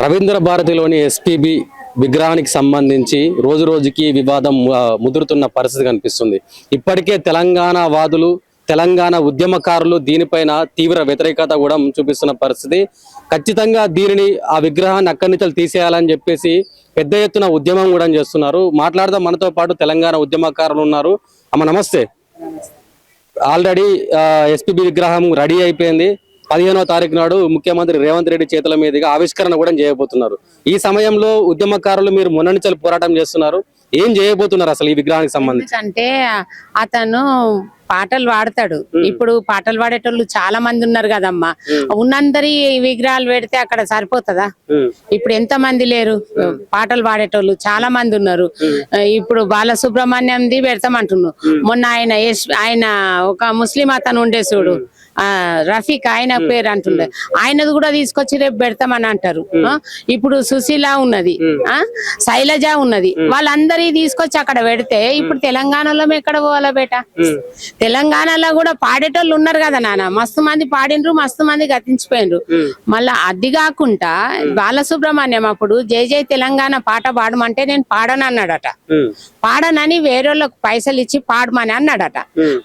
Ravindra భారతిలోని SPB విగ్రహానికి సంబంధించి రోజు రోజుకి వివాదం ముదురుతున్న పరిస్థితి కనిపిస్తుంది. ఇప్పటికే తెలంగాణ వాదులు, తెలంగాణ ఉద్యమకారులు దీనిపైన తీవ్ర వ్యతిరేకత కూడా చూపిస్తున్న పరిస్థితి. ఖచ్చితంగా దీనిని ఆ విగ్రహాన్ని అక్కడి నుంచి తీసేయాలని చెప్పేసి పెద్ద ఎత్తున ఉద్యమం కూడా చేస్తున్నారు. మాట్లాడదాం, మనతో పాటు తెలంగాణ ఉద్యమకారులు ఉన్నారు. అమ్మ నమస్తే. ఆల్రెడీ ఎస్పీబీ విగ్రహం రెడీ అయిపోయింది. 15వ తారీఖు నాడు ముఖ్యమంత్రి రేవంత్ రెడ్డి చేతుల మీదుగా ఆవిష్కరణ కూడా చేయబోతున్నారు. ఈ సమయంలో ఉద్యమకారులు మీరు మొన్న నుంచి పోరాటం చేస్తున్నారు. ఏం చేయబోతున్నారు అసలు ఈ విగ్రహానికి సంబంధించి? అంటే అతను పాటలు పాడతాడు. ఇప్పుడు పాటలు పాడేటోళ్ళు చాలా మంది ఉన్నారు కదమ్మా. ఉన్నందరి విగ్రహాలు పెడితే అక్కడ సరిపోతుందా? ఇప్పుడు ఎంత మంది లేరు పాటలు పాడేటోళ్ళు, చాలా మంది ఉన్నారు. ఇప్పుడు బాలసుబ్రహ్మణ్యంది పెడతామంటున్నాడు. మొన్న ఆయన ఒక ముస్లిం అతను ఉండే చూడు, రఫీక్, ఆయన పేరు అంటుండే, ఆయనది కూడా తీసుకొచ్చి రేపు పెడతామని అంటారు. ఇప్పుడు సుశీల ఉన్నది, శైలజ ఉన్నది, వాళ్ళందరి తీసుకొచ్చి అక్కడ పెడితే ఇప్పుడు తెలంగాణలో ఎక్కడ పోవాలా బేట? తెలంగాణలో కూడా పాడేటోళ్ళు ఉన్నారు కదా నాన్న, మస్తు మంది పాడిండ్రు, మస్తు మంది గతించిపోయినరు. మళ్ళా అది కాకుండా బాలసుబ్రహ్మణ్యం అప్పుడు జై జై తెలంగాణ పాట పాడమంటే నేను పాడను అన్నాడట. పాడనని వేరేళ్ళకి పైసలు ఇచ్చి పాడమని అన్నాడట.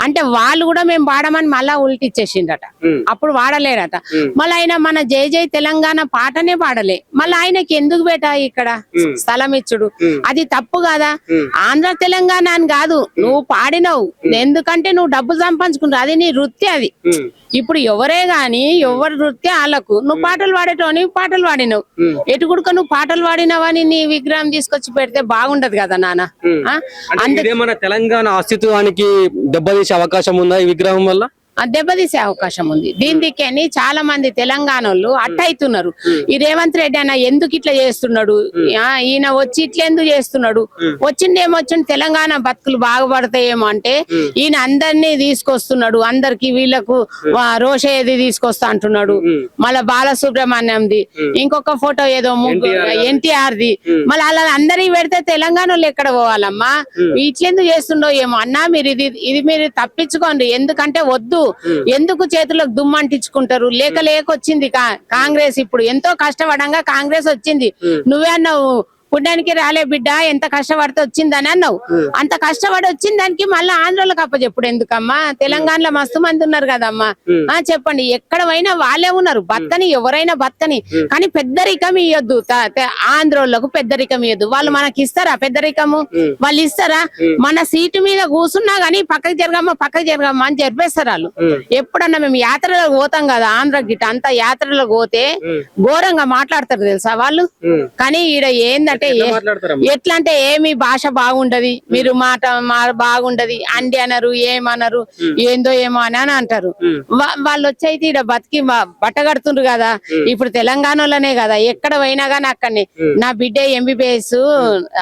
అంటే వాళ్ళు కూడా మేము పాడమని మళ్ళా ఉల్టిచ్చేసిండట. అప్పుడు వాడలేరట. మళ్ళీ ఆయన మన జై జై తెలంగాణ పాటనే పాడలే. మళ్ళీ ఆయనకి ఎందుకు బేట ఇక్కడ స్థలం ఇచ్చుడు? అది తప్పు కదా. ఆంధ్ర తెలంగాణ అని కాదు, నువ్వు పాడినవు ఎందుకంటే నువ్వు డబ్బు సంపాదించుకుంటావు, అది నీ వృత్తి. అది ఇప్పుడు ఎవరే గాని ఎవరి వృత్తి వాళ్ళకు. నువ్వు పాటలు పాడేటోని పాటలు పాడినవు, ఎటు గుడుక నువ్వు పాటలు పాడినవని నీ విగ్రహం తీసుకొచ్చి పెడితే బాగుండదు కదా నాన్న. అంటే మన తెలంగాణ అస్తిత్వానికి దెబ్బతీసే అవకాశం ఉందా ఈ విగ్రహం వల్ల? దెబ్బతీసే అవకాశం ఉంది. దీనికని చాలా మంది తెలంగాణ వాళ్ళు అట్టయితున్నారు. ఈ రేవంత్ రెడ్డి అన్న ఎందుకు ఇట్లా చేస్తున్నాడు, ఈయన వచ్చి ఇట్లా ఎందుకు చేస్తున్నాడు, వచ్చిందేమొచ్చింది తెలంగాణ బతుకులు బాగుపడతాయేమో అంటే ఈయన అందరినీ తీసుకొస్తున్నాడు. అందరికి వీళ్ళకు రోషయ్యది తీసుకొస్తా అంటున్నాడు. మళ్ళా బాలసుబ్రహ్మణ్యంది, ఇంకొక ఫోటో ఏదో ఎన్టీఆర్ది, మళ్ళీ అలా అందరికి పెడితే తెలంగాణలో ఎక్కడ పోవాలమ్మా? ఇట్లెందుకు చేస్తుండో ఏమో అన్నా. మీరు ఇది మీరు తప్పించుకోండి. ఎందుకంటే వద్దు, ఎందుకు చేతులకు దుమ్మంటించుకుంటారు? లేక వచ్చింది కాంగ్రెస్. ఇప్పుడు ఎంతో కష్టపడంగా కాంగ్రెస్ వచ్చింది. నువ్వే అన్నావు పుణ్యానికి రాలే బిడ్డ, ఎంత కష్టపడితే వచ్చిందని అన్నావు. అంత కష్టపడి వచ్చిన దానికి మళ్ళీ ఆంధ్రలోకి అప్పచెప్పుడు ఎందుకమ్మా? తెలంగాణలో మస్తు మంది ఉన్నారు కదమ్మా. చెప్పండి, ఎక్కడ పోయినా వాళ్ళే ఉన్నారు. బతకని ఎవరైనా బతకని, కానీ పెద్దరికం ఇవ్వద్దు. ఆంధ్రోళ్ళకు పెద్దరికం ఇవ్వద్దు. వాళ్ళు మనకి ఇస్తారా పెద్దరికము? వాళ్ళు ఇస్తారా? మన సీటు మీద కూర్చున్నా గానీ పక్కకి జరగమ్మా అని జరిపేస్తారు వాళ్ళు. ఎప్పుడన్నా మేము యాత్రలకు పోతాం కదా ఆంధ్ర గిట్ట, అంత యాత్రలకు పోతే ఘోరంగా మాట్లాడతారు తెలుసా వాళ్ళు. కానీ ఈడ ఏందంటే ఎట్లా అంటే ఏమి భాష బాగుండదు, మీరు మాట బాగుండదు, అండి అనరు, ఏమనరు, ఏందో ఏమో అని అంటారు. వాళ్ళు వచ్చైతే ఈడ బతికి బట్టగడుతుండ్రు కదా. ఇప్పుడు తెలంగాణలోనే కదా, ఎక్కడ పోయినా గానీ అక్కడనే. నా బిడ్డ ఎంబీబీఎస్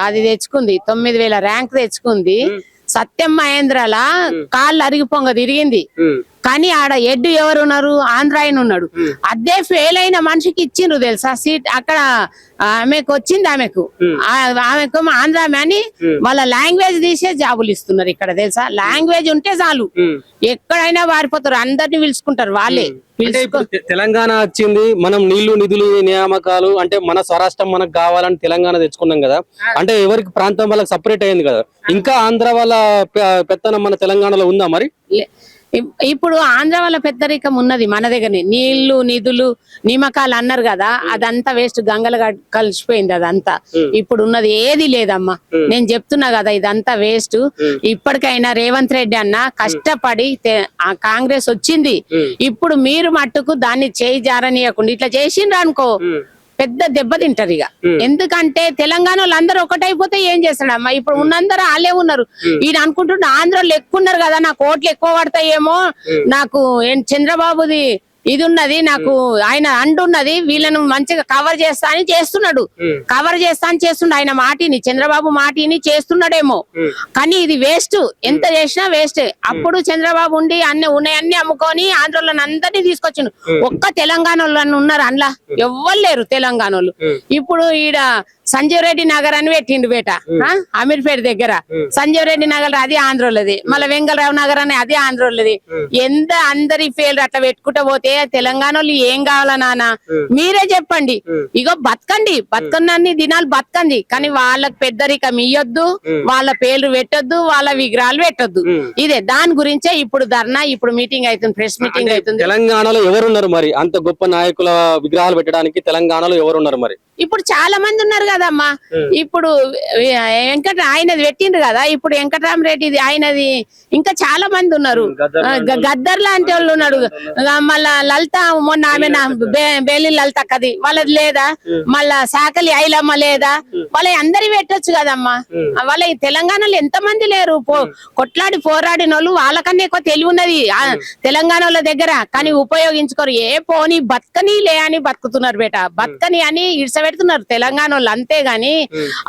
అది తెచ్చుకుంది, 9000 ర్యాంక్ తెచ్చుకుంది. సత్యం మహేంద్రల కాళ్ళు అరిగిపోంగ తిరిగింది. కానీ ఆడ ఎడ్డు ఎవరున్నారు? ఆంధ్ర ఆయన ఉన్నాడు. అదే ఫెయిల్ అయిన మనిషికి ఇచ్చిండ్రు తెలుసా సీట్. అక్కడ ఆమెకు వచ్చింది, ఆమెకు ఆంధ్ర అని వాళ్ళ లాంగ్వేజ్ తీసే జాబులు ఇస్తున్నారు ఇక్కడ తెలుసా. లాంగ్వేజ్ ఉంటే చాలు ఎక్కడైనా వారిపోతారు, అందరినీ పిలుచుకుంటారు వాళ్ళే. తెలంగాణ వచ్చింది, మనం నీళ్లు నిధులు నియామకాలు అంటే మన స్వరాష్ట్రం మనకు కావాలని తెలంగాణ తెచ్చుకున్నాం కదా. అంటే ఎవరికి ప్రాంతం వాళ్ళకి సపరేట్ అయింది కదా. ఇంకా ఆంధ్ర వాళ్ళ పెత్తనం మన తెలంగాణలో ఉందా మరి? ఇప్పుడు ఆంధ్ర వాళ్ళ పెద్దరికం ఉన్నది మన దగ్గరనే. నీళ్లు నిధులు నియామకాలు అన్నారు కదా, అదంతా వేస్ట్, గంగలు కలిసిపోయింది అదంతా. ఇప్పుడు ఉన్నది ఏది లేదమ్మా. నేను చెప్తున్నా కదా, ఇదంతా వేస్ట్. ఇప్పటికైనా రేవంత్ రెడ్డి అన్న కష్టపడి కాంగ్రెస్ వచ్చింది. ఇప్పుడు మీరు మట్టుకు దాన్ని చేయి జారనీయకుండా ఇట్లా చేసిండ్రు అనుకో, పెద్ద దెబ్బ తింటారు ఇక. ఎందుకంటే తెలంగాణ వాళ్ళు అందరూ ఒకటైపోతే ఏం చేస్తాడమ్మా? ఇప్పుడు ఉన్నందరూ వాళ్ళే ఉన్నారు. ఈయన అనుకుంటుంటే ఆంధ్రలో ఎక్కువ ఉన్నారు కదా, నాకు ఓట్లు ఎక్కువ పడతాయేమో, నాకు చంద్రబాబుది ఇది ఉన్నది, నాకు ఆయన అంటున్నది, వీళ్ళను మంచిగా కవర్ చేస్తా అని చేస్తున్నాడు. ఆయన మాటిని, చంద్రబాబు మాటిని చేస్తున్నాడేమో. కానీ ఇది వేస్ట్, ఎంత చేసినా వేస్ట్. అప్పుడు చంద్రబాబు ఉండి ఉన్నాయన్ని అమ్ముకొని ఆంధ్రలో అందరినీ తీసుకొచ్చిండు. ఒక్క తెలంగాణలో ఉన్నారు అందులో, ఎవ్వరు లేరు తెలంగాణలో. ఇప్పుడు ఈడ సంజీవ్ రెడ్డి నగర్ అని పెట్టిండు బేట, అమీర్పేట దగ్గర. సంజీవ్ రెడ్డి నగర్ అది ఆంధ్రోలది, మళ్ళీ వెంగళరావు నగర్ అని అది ఆంధ్రోలది. ఎంత అందరి పేర్లు అట్లా పెట్టుకుంటా పోతే తెలంగాణలో ఏం కావాలా నాన్న మీరే చెప్పండి. ఇగో బతకండి, బతుకన్నన్ని దినాలు బతకండి, కానీ వాళ్ళకి పెద్దరికం ఇయ్యొద్దు, వాళ్ళ పేర్లు పెట్టొద్దు, వాళ్ళ విగ్రహాలు పెట్టొద్దు. ఇదే దాని గురించే ఇప్పుడు ధర్నా, ఇప్పుడు మీటింగ్ అవుతుంది, ప్రెస్ మీటింగ్ అవుతుంది. తెలంగాణలో ఎవరున్నారు మరి అంత గొప్ప నాయకుల విగ్రహాలు పెట్టడానికి? తెలంగాణలో ఎవరున్నారు మరి? ఇప్పుడు చాలా మంది ఉన్నారు కదమ్మా. ఇప్పుడు ఆయనది పెట్టిండ్రు కదా, ఇప్పుడు వెంకటరామరెడ్డిది ఆయనది, ఇంకా చాలా మంది ఉన్నారు. గద్దర్ లాంటి వాళ్ళు ఉన్నాడు. మళ్ళా లలిత, మొన్న ఆమె బేలి లలిత కది వాళ్ళది లేదా, మళ్ళా సాకలి ఐలమ్మ లేదా, వాళ్ళ అందరి పెట్టొచ్చు కదమ్మా. వాళ్ళ తెలంగాణలో ఎంత మంది లేరు, కొట్లాడి పోరాడిన వాళ్ళు, వాళ్ళకన్నా ఎక్కువ తెలివి ఉన్నది తెలంగాణలో దగ్గర, కానీ ఉపయోగించుకోరు. పోని బతకని లే అని బతుకుతున్నారు బేట, బతకని అని ఇడ్సబెడుతున్నారు తెలంగాణ వాళ్ళు, అంతేగాని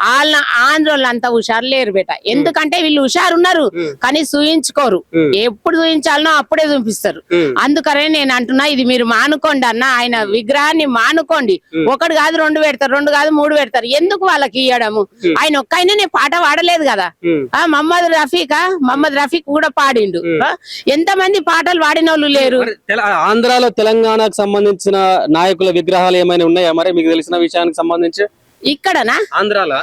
వాళ్ళ ఆంధ్ర వాళ్ళు అంత హుషారు లేరు బేట. ఎందుకంటే వీళ్ళు హుషారు ఉన్నారు కానీ చూయించుకోరు, ఎప్పుడు చూయించాలనో అప్పుడే చూపిస్తారు. అందుకనే నేను అంటున్నా, ఇది మీరు మానుకోండి అన్న, ఆయన విగ్రహాన్ని మానుకోండి. ఒకటి కాదు 2 పెడతారు, 2 కాదు 3 పెడతారు, ఎందుకు వాళ్ళకి ఇయ్యడము? ఆయన ఒక్కైనా పాట పాడలేదు కదా, మహమ్మద్ రఫీక్ కూడా పాడిండు. ఎంత మంది పాటలు పాడిన వాళ్ళు లేరు. ఆంధ్రాలో తెలంగాణకు సంబంధించిన నాయకుల విగ్రహాలు ఏమైనా ఉన్నాయా మరి మీకు తెలిసిన విషయానికి సంబంధించి? ఇక్కడనా? ఆంధ్రాలో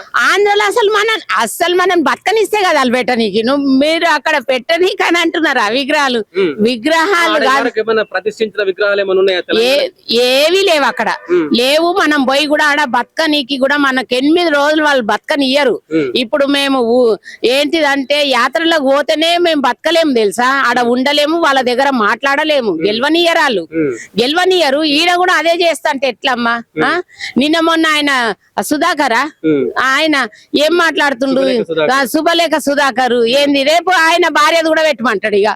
అసలు మనం బతకనిస్తే కదా వాళ్ళు పెట్టనీకి, మీరు అక్కడ పెట్టనీకి అని అంటున్నారు. ఆ విగ్రహాలు ప్రతిష్ఠించిన విగ్రహాలు ఏమైనా ఉన్నాయా? ఏవి లేవు అక్కడ, లేవు. మనం పోయి కూడా ఆడ బతకనీకి కూడా మనకు 8 రోజులు వాళ్ళు బతకనియ్యరు. ఇప్పుడు మేము ఏంటిదంటే యాత్రలకు పోతేనే మేము బతకలేము తెలుసా, ఆడ ఉండలేము, వాళ్ళ దగ్గర మాట్లాడలేము, గెలవనియరు. ఈడ కూడా అదే చేస్తా అంటే ఎట్లమ్మా? నిన్న మొన్న ఆయన సుధాకరా, ఆయన ఏం మాట్లాడుతుండు, శుభలేఖ సుధాకర్ ఏంది, రేపు ఆయన భార్యది కూడా పెట్టమంటాడు. ఇక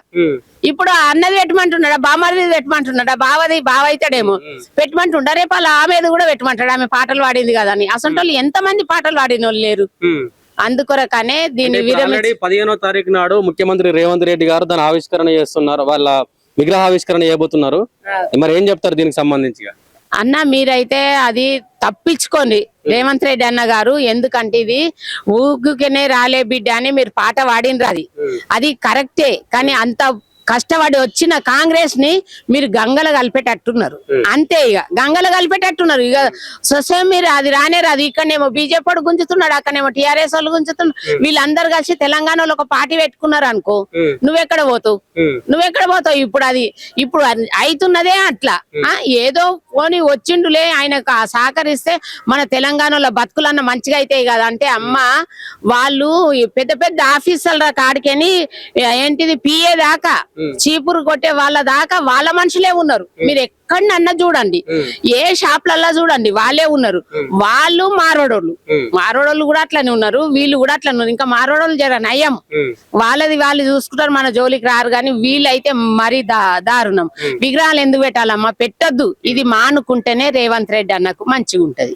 ఇప్పుడు అన్నది పెట్టమంటున్నాడా, బామ్మది పెట్టమంటున్నాడా, బావ అవుతాడేమో పెట్టమంటుండ, రేపు అలా ఆమెది కూడా పెట్టమంటాడు, ఆమె పాటలు పాడింది కదా అని. అసలు ఎంత మంది పాటలు పాడిన వాళ్ళు లేరు. అందుకొరకనే దీన్ని 15వ తారీఖు నాడు ముఖ్యమంత్రి రేవంత్ రెడ్డి గారు దాని ఆవిష్కరణ చేస్తున్నారు, వాళ్ళ విగ్రహ ఆవిష్కరణ చేయబోతున్నారు. మరి ఏం చెప్తారు దీనికి సంబంధించి? అన్న మీరైతే అది తప్పించుకోండి రేవంత్ రెడ్డి అన్న గారు, ఎందుకంటే ఇది ఊగుకనే రాలే బిడ్డ అని మీరు పాట పాడినరు, అది కరెక్టే, కానీ అంత కష్టపడి వచ్చిన కాంగ్రెస్ ని మీరు గంగల కలిపేటట్టున్నారు. అంతే, ఇక గంగల కలిపేటట్టున్నారు. ఇక సొసైటీ మీరు అది రానే రాదు. ఇక్కడనేమో బీజేపీ వాడు గుంజుతున్నాడు, అక్కడనేమో టీఆర్ఎస్ వాళ్ళు గుంజుతున్నారు. వీళ్ళందరూ కలిసి తెలంగాణలో ఒక పార్టీ పెట్టుకున్నారు అనుకో, నువ్వెక్కడ పోతావు? ఇప్పుడు అది ఇప్పుడు అవుతున్నదే అట్లా. ఏదో పోనీ వచ్చిండులే, ఆయనకు సహకరిస్తే మన తెలంగాణలో బతుకులన్న మంచిగా అవుతాయి కదా అంటే, అమ్మ వాళ్ళు పెద్ద పెద్ద ఆఫీసర్ల కాడికని ఏంటిది పిఏ దాకా, చీపురు కొట్టే వాళ్ళ దాకా వాళ్ళ మనుషులే ఉన్నారు. మీరు ఎక్కడన్నా చూడండి, ఏ షాప్లల్లా చూడండి వాళ్ళే ఉన్నారు. వాళ్ళు మారోడోళ్ళు కూడా అట్లనే ఉన్నారు, వీళ్ళు కూడా అట్లనే ఉన్నారు. ఇంకా మారోడోళ్ళు జర నయం, వాళ్ళది వాళ్ళు చూసుకుంటారు, మన జోలికి రారు. కానీ వీళ్ళైతే మరీ దారుణం. విగ్రహాలు ఎందుకు పెట్టాలమ్మా? పెట్టొద్దు. ఇది మానుకుంటేనే రేవంత్ రెడ్డి అన్నకు మంచిగా ఉంటది.